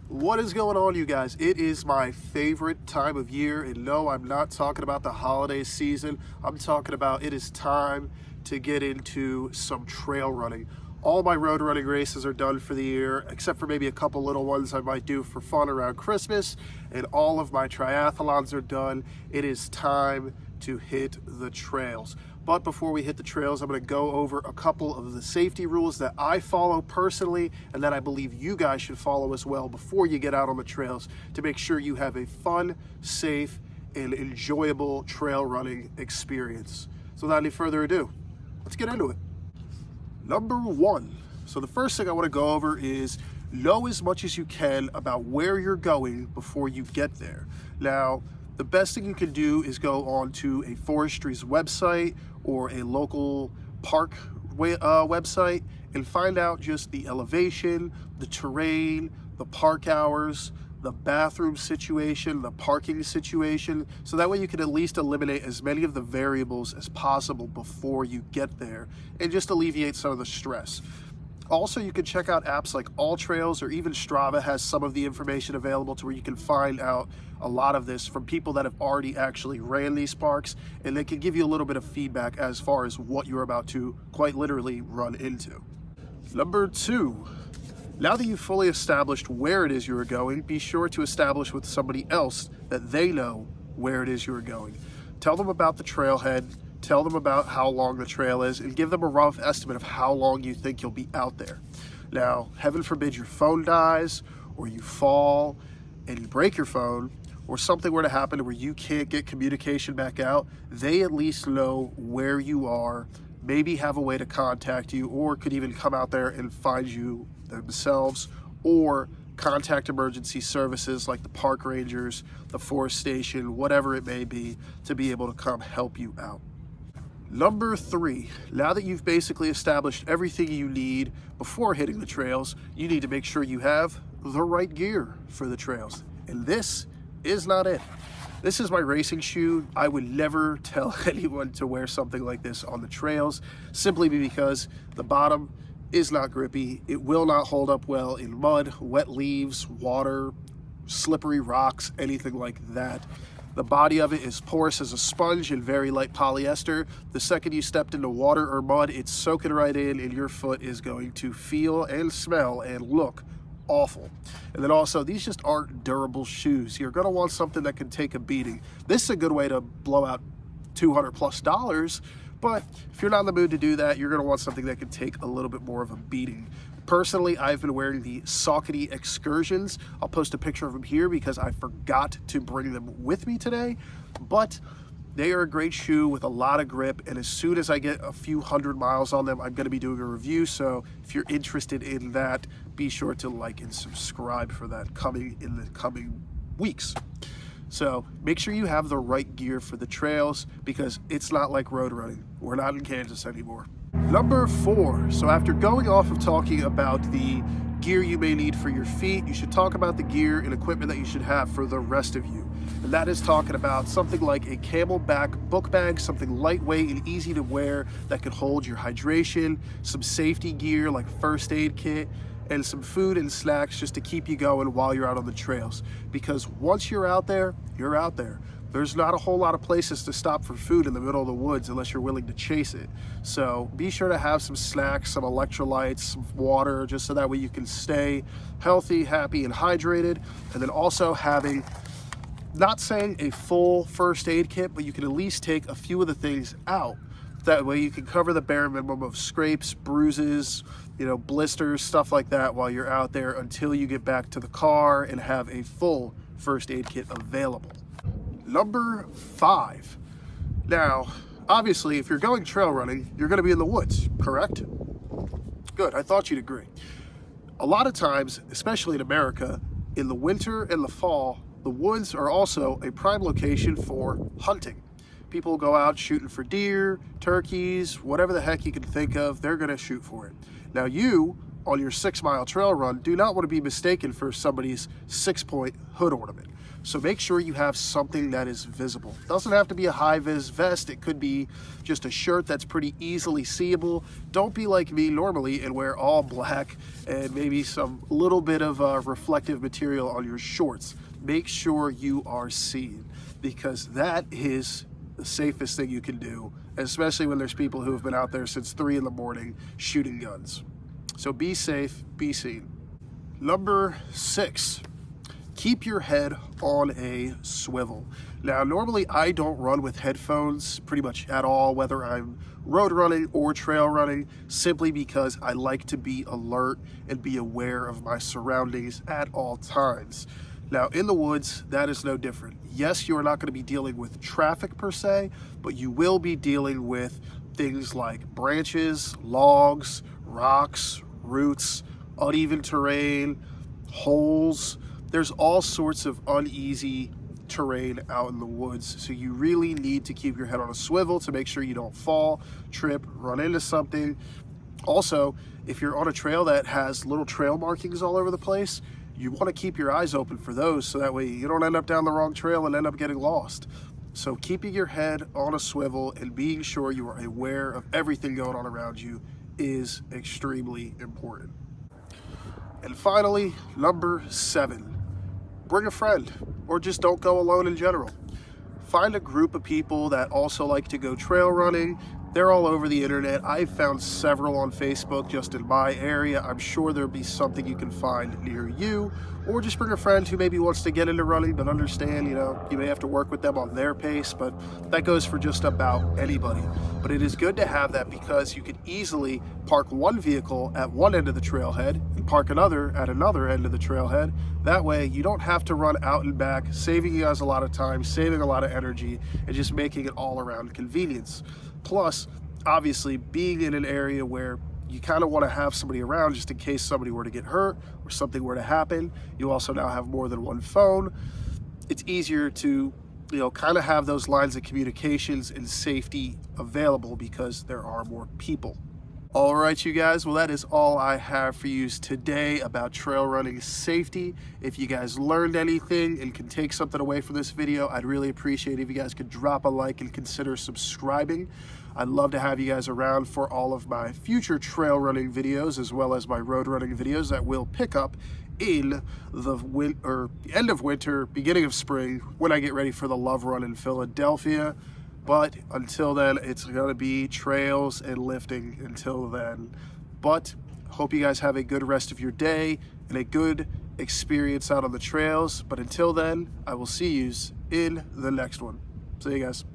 What is going on, you guys? It is my favorite time of year, and no, I'm not talking about the holiday season. I'm talking about it is time to get into some trail running. All my road running races are done for the year, except for maybe a couple little ones I might do for fun around Christmas, and all of my triathlons are done. It is time to hit the trails. But before we hit the trails, I'm going to go over a couple of the safety rules that I follow personally and that I believe you guys should follow as well before you get out on the trails to make sure you have a fun, safe, and enjoyable trail running experience. So without any further ado, let's get into it. Number one. So the first thing I want to go over is know as much as you can about where you're going before you get there. Now, the best thing you can do is go on to a forestry's website or a local park website and find out just the elevation, the terrain, the park hours, the bathroom situation, the parking situation, so that way you can at least eliminate as many of the variables as possible before you get there and just alleviate some of the stress. Also, you can check out apps like AllTrails, or even Strava has some of the information available to where you can find out a lot of this from people that have already actually ran these parks, and they can give you a little bit of feedback as far as what you're about to quite literally run into. Number two, now that you've fully established where it is you're going, be sure to establish with somebody else that they know where it is you're going. Tell them about the trailhead, tell them about how long the trail is, and give them a rough estimate of how long you think you'll be out there. Now, heaven forbid your phone dies, or you fall and you break your phone, or something were to happen where you can't get communication back out, they at least know where you are, maybe have a way to contact you, or could even come out there and find you themselves, or contact emergency services like the park rangers, the forest station, whatever it may be, to be able to come help you out. Number three, now that you've basically established everything you need before hitting the trails, you need to make sure you have the right gear for the trails. And this is not it. This is my racing shoe. I would never tell anyone to wear something like this on the trails, simply because the bottom is not grippy. It will not hold up well in mud, wet leaves, water, slippery rocks, anything like that. The body of it is porous as a sponge and very light polyester. The second you stepped into water or mud, it's soaking right in, and your foot is going to feel and smell and look awful. And then also, these just aren't durable shoes. You're gonna want something that can take a beating. This is a good way to blow out $200+, but if you're not in the mood to do that, you're gonna want something that can take a little bit more of a beating. Personally, I've been wearing the Saucony Excursions. I'll post a picture of them here because I forgot to bring them with me today, but they are a great shoe with a lot of grip, and as soon as I get a few hundred miles on them, I'm gonna be doing a review, so if you're interested in that, be sure to like and subscribe for that coming in the coming weeks. So make sure you have the right gear for the trails, because it's not like road running. We're not in Kansas anymore. Number four, so after going off of talking about the gear you may need for your feet, you should talk about the gear and equipment that you should have for the rest of you. And that is talking about something like a Camelback book bag, something lightweight and easy to wear that can hold your hydration, some safety gear like first aid kit, and some food and snacks just to keep you going while you're out on the trails. Because once you're out there, you're out there. There's not a whole lot of places to stop for food in the middle of the woods unless you're willing to chase it. So be sure to have some snacks, some electrolytes, some water, just so that way you can stay healthy, happy, and hydrated. And then also having, not saying a full first aid kit, but you can at least take a few of the things out. That way you can cover the bare minimum of scrapes, bruises, blisters, stuff like that while you're out there until you get back to the car and have a full first aid kit available. Number five. Now, obviously, if you're going trail running, you're going to be in the woods, correct? Good, I thought you'd agree. A lot of times, especially in America, in the winter and the fall, the woods are also a prime location for hunting. People go out shooting for deer, turkeys, whatever the heck you can think of, they're going to shoot for it. Now, you on your 6-mile trail run do not want to be mistaken for somebody's 6-point hood ornament. So make sure you have something that is visible. It doesn't have to be a high-vis vest. It could be just a shirt that's pretty easily seeable. Don't be like me normally and wear all black and maybe some little bit of reflective material on your shorts. Make sure you are seen, because that is the safest thing you can do, especially when there's people who have been out there since 3 in the morning shooting guns. So be safe, be seen. Number 6. Keep your head on a swivel. Now, normally I don't run with headphones pretty much at all, whether I'm road running or trail running, simply because I like to be alert and be aware of my surroundings at all times. Now, in the woods, that is no different. Yes, you are not going to be dealing with traffic per se, but you will be dealing with things like branches, logs, rocks, roots, uneven terrain, holes. There's all sorts of uneasy terrain out in the woods, so you really need to keep your head on a swivel to make sure you don't fall, trip, run into something. Also, if you're on a trail that has little trail markings all over the place, you want to keep your eyes open for those, so that way you don't end up down the wrong trail and end up getting lost. So keeping your head on a swivel and being sure you are aware of everything going on around you is extremely important. And finally, number 7. Bring a friend, or just don't go alone in general. Find a group of people that also like to go trail running. They're all over the internet. I've found several on Facebook just in my area. I'm sure there'll be something you can find near you. Or just bring a friend who maybe wants to get into running but understand, you may have to work with them on their pace, but that goes for just about anybody. But it is good to have that, because you can easily park one vehicle at one end of the trailhead and park another at another end of the trailhead. That way you don't have to run out and back, saving you guys a lot of time, saving a lot of energy, and just making it all around convenience. Plus, obviously, being in an area where you kind of want to have somebody around just in case somebody were to get hurt or something were to happen. You also now have more than one phone. It's easier to, kind of have those lines of communications and safety available because there are more people. All right, you guys, well, that is all I have for you today about trail running safety. If you guys learned anything and can take something away from this video, I'd really appreciate it if you guys could drop a like and consider subscribing. I'd love to have you guys around for all of my future trail running videos, as well as my road running videos that will pick up in the end of winter, beginning of spring, when I get ready for the Love Run in Philadelphia. But until then, it's going to be trails and lifting until then. But hope you guys have a good rest of your day and a good experience out on the trails. But until then, I will see yous in the next one. See you guys.